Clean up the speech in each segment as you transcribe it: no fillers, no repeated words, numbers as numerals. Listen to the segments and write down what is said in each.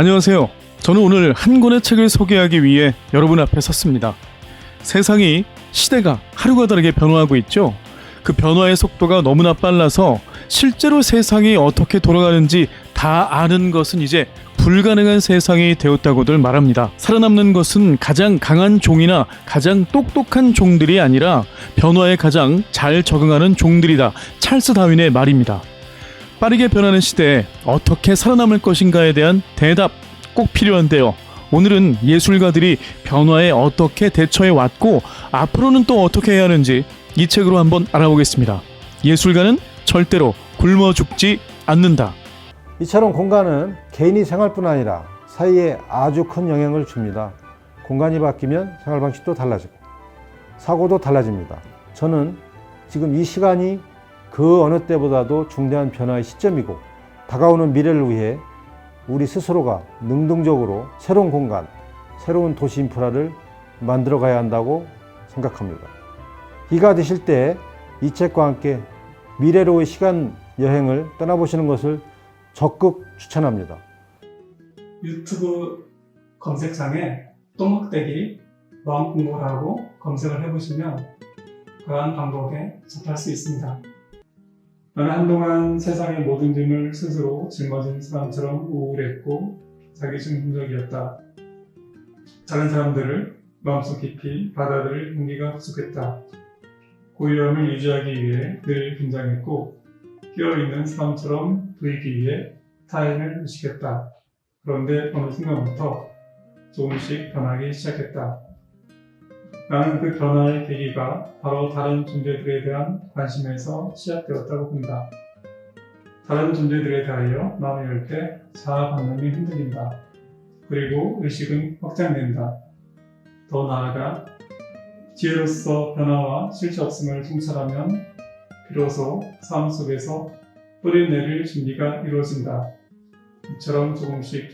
안녕하세요. 저는 오늘 한 권의 책을 소개하기 위해 여러분 앞에 섰습니다. 세상이, 시대가 하루가 다르게 변화하고 있죠. 그 변화의 속도가 너무나 빨라서 실제로 세상이 어떻게 돌아가는지 다 아는 것은 이제 불가능한 세상이 되었다고들 말합니다. 살아남는 것은 가장 강한 종이나 가장 똑똑한 종들이 아니라 변화에 가장 잘 적응하는 종들이다. 찰스 다윈의 말입니다. 빠르게 변하는 시대에 어떻게 살아남을 것인가에 대한 대답 꼭 필요한데요. 오늘은 예술가들이 변화에 어떻게 대처해 왔고 앞으로는 또 어떻게 해야 하는지 이 책으로 한번 알아보겠습니다. 예술가는 절대로 굶어 죽지 않는다. 이처럼 공간은 개인의 생활뿐 아니라 사회에 아주 큰 영향을 줍니다. 공간이 바뀌면 생활 방식도 달라지고 사고도 달라집니다. 저는 지금 이 시간이 그 어느 때보다도 중대한 변화의 시점이고 다가오는 미래를 위해 우리 스스로가 능동적으로 새로운 공간, 새로운 도시 인프라를 만들어 가야 한다고 생각합니다. 이가 되실 때 이 책과 함께 미래로의 시간 여행을 떠나보시는 것을 적극 추천합니다. 유튜브 검색창에 똥막대기 마음공부라고 검색을 해보시면 그러한 방법에 접할 수 있습니다. 나는 한동안 세상의 모든 짐을 스스로 짊어진 사람처럼 우울했고 자기중심적이었다. 다른 사람들을 마음속 깊이 받아들일 용기가 부족했다. 고요함을 유지하기 위해 늘 긴장했고 깨어있는 사람처럼 보이기 위해 타인을 의식했다. 그런데 어느 순간부터 조금씩 변하기 시작했다. 나는 그 변화의 계기가 바로 다른 존재들에 대한 관심에서 시작되었다고 본다. 다른 존재들에 대하여 마음을 열 때 자아 관념이 흔들린다. 그리고 의식은 확장된다. 더 나아가 지혜로서 변화와 실체 없음을 통찰하면 비로소 삶 속에서 뿌리내릴 준비가 이루어진다. 이처럼 조금씩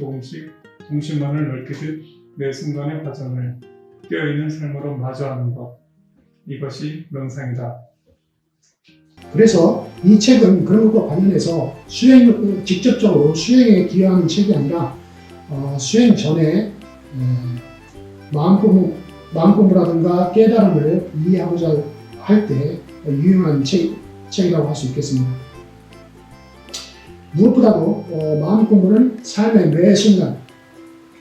중심만을 넓히듯 매 순간의 과정을 깨어있는 삶으로 마주하는 것. 이것이 명상이다. 그래서 이 책은 그런 것과 관련해서 직접적으로 수행에 기여하는 책이 아니라 수행 전에 마음공부라든가 깨달음을 이해하고자 할 때 유용한 책이라고 할 수 있겠습니다. 무엇보다도 마음공부는 삶의 매 순간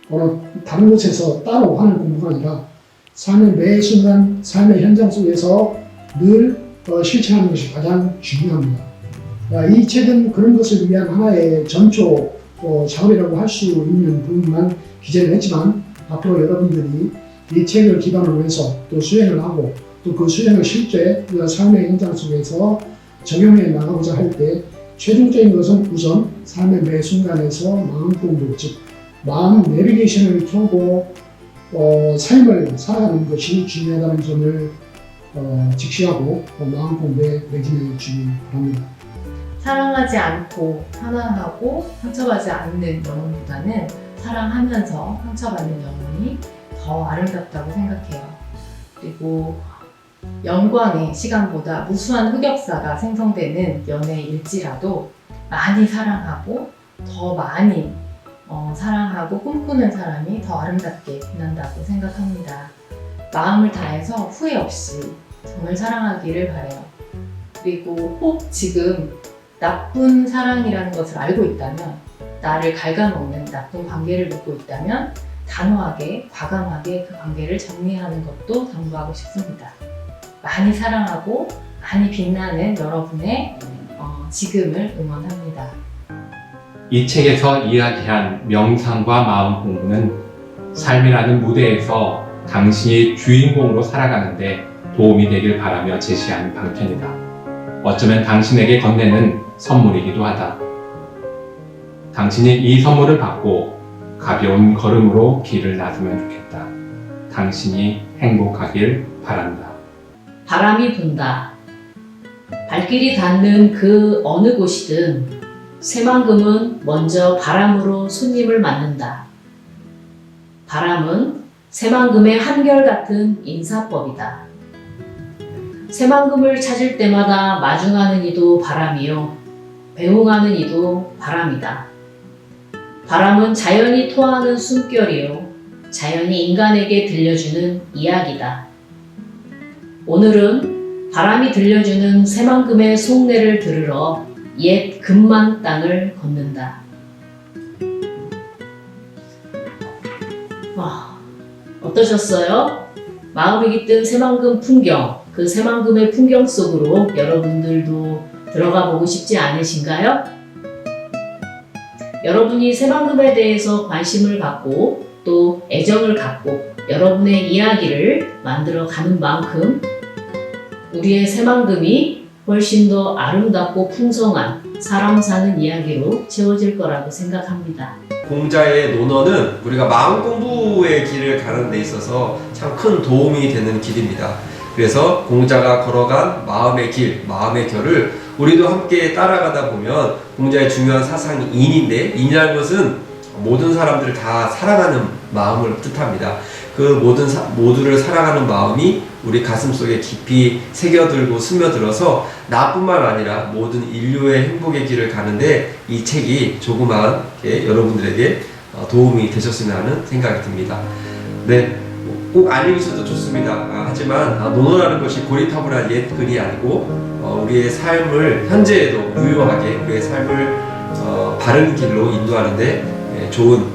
어느 다른 곳에서 따로 하는 공부가 아니라 삶의 매 순간, 삶의 현장 속에서 늘 실천하는 것이 가장 중요합니다. 이 책은 그런 것을 위한 하나의 전초 작업이라고 할 수 있는 부분만 기재를 했지만 앞으로 여러분들이 이 책을 기반으로 해서 또 수행을 하고 또 그 수행을 실제 삶의 현장 속에서 적용해 나가고자 할 때 최종적인 것은 우선 삶의 매 순간에서 마음 공부, 즉 마음 내비게이션을 켜고 삶을 살아가는 것이 중요하다는 점을 직시하고 마음 공부에 매진해 주기 바랍니다. 사랑하지 않고 편안하고 상처받지 않는 영혼보다는 사랑하면서 상처받는 영혼이 더 아름답다고 생각해요. 그리고 영광의 시간보다 무수한 흑역사가 생성되는 연애일지라도 많이 사랑하고 더 많이 사랑하고 꿈꾸는 사람이 더 아름답게 빛난다고 생각합니다. 마음을 다해서 후회 없이 정말 사랑하기를 바라요. 그리고 꼭 지금 나쁜 사랑이라는 것을 알고 있다면, 나를 갉아먹는 나쁜 관계를 맺고 있다면 단호하게, 과감하게 그 관계를 정리하는 것도 당부하고 싶습니다. 많이 사랑하고 많이 빛나는 여러분의 지금을 응원합니다. 이 책에서 이야기한 명상과 마음 공부는 삶이라는 무대에서 당신이 주인공으로 살아가는데 도움이 되길 바라며 제시한 방편이다. 어쩌면 당신에게 건네는 선물이기도 하다. 당신이 이 선물을 받고 가벼운 걸음으로 길을 나서면 좋겠다. 당신이 행복하길 바란다. 바람이 분다. 발길이 닿는 그 어느 곳이든 새만금은 먼저 바람으로 손님을 맞는다. 바람은 새만금의 한결같은 인사법이다. 새만금을 찾을 때마다 마중하는 이도 바람이요, 배웅하는 이도 바람이다. 바람은 자연이 토하는 숨결이요. 자연이 인간에게 들려주는 이야기다. 오늘은 바람이 들려주는 새만금의 속내를 들으러 옛 금만 땅을 걷는다. 어떠셨어요? 마음이 깃든 새만금 풍경, 그 새만금의 풍경 속으로 여러분들도 들어가 보고 싶지 않으신가요? 여러분이 새만금에 대해서 관심을 갖고 또 애정을 갖고 여러분의 이야기를 만들어 가는 만큼 우리의 새만금이 훨씬 더 아름답고 풍성한 사람 사는 이야기로 채워질 거라고 생각합니다. 공자의 논어는 우리가 마음 공부의 길을 가는 데 있어서 참 큰 도움이 되는 길입니다. 그래서 공자가 걸어간 마음의 길, 마음의 결을 우리도 함께 따라가다 보면 공자의 중요한 사상이 인인데, 인이라는 것은 모든 사람들을 다 사랑하는 마음을 뜻합니다. 그 모두를 사랑하는 마음이 우리 가슴속에 깊이 새겨들고 스며들어서 나뿐만 아니라 모든 인류의 행복의 길을 가는데 이 책이 조그만 여러분들에게 도움이 되셨으면 하는 생각이 듭니다. 네, 꼭 안 읽으셔도 좋습니다. 하지만 논어라는 것이 고리타분한 옛 글이 아니고 우리의 삶을 현재에도 유효하게 우리의 삶을 바른 길로 인도하는데 좋은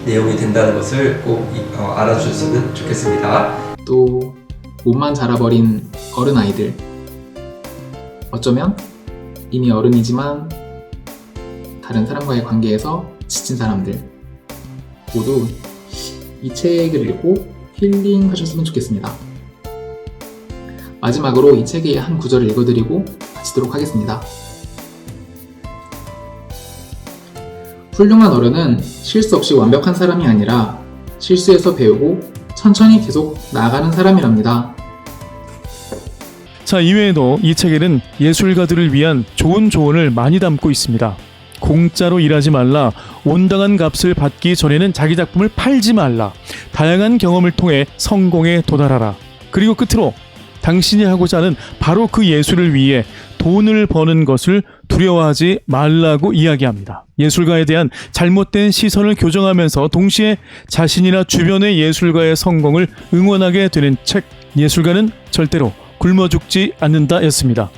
내용이 된다는 것을 꼭 알아주셨으면 좋겠습니다. 또 몸만 자라버린 어른아이들, 어쩌면 이미 어른이지만 다른 사람과의 관계에서 지친 사람들 모두 이 책을 읽고 힐링하셨으면 좋겠습니다. 마지막으로 이 책의 한 구절을 읽어드리고 마치도록 하겠습니다. 훌륭한 어른은 실수 없이 완벽한 사람이 아니라 실수에서 배우고 천천히 계속 나아가는 사람이랍니다. 자, 이외에도 이 책에는 예술가들을 위한 좋은 조언을 많이 담고 있습니다. 공짜로 일하지 말라, 온당한 값을 받기 전에는 자기 작품을 팔지 말라, 다양한 경험을 통해 성공에 도달하라, 그리고 끝으로 당신이 하고자 하는 바로 그 예술을 위해 돈을 버는 것을 두려워하지 말라고 이야기합니다. 예술가에 대한 잘못된 시선을 교정하면서 동시에 자신이나 주변의 예술가의 성공을 응원하게 되는 책, 예술가는 절대로 굶어 죽지 않는다 였습니다.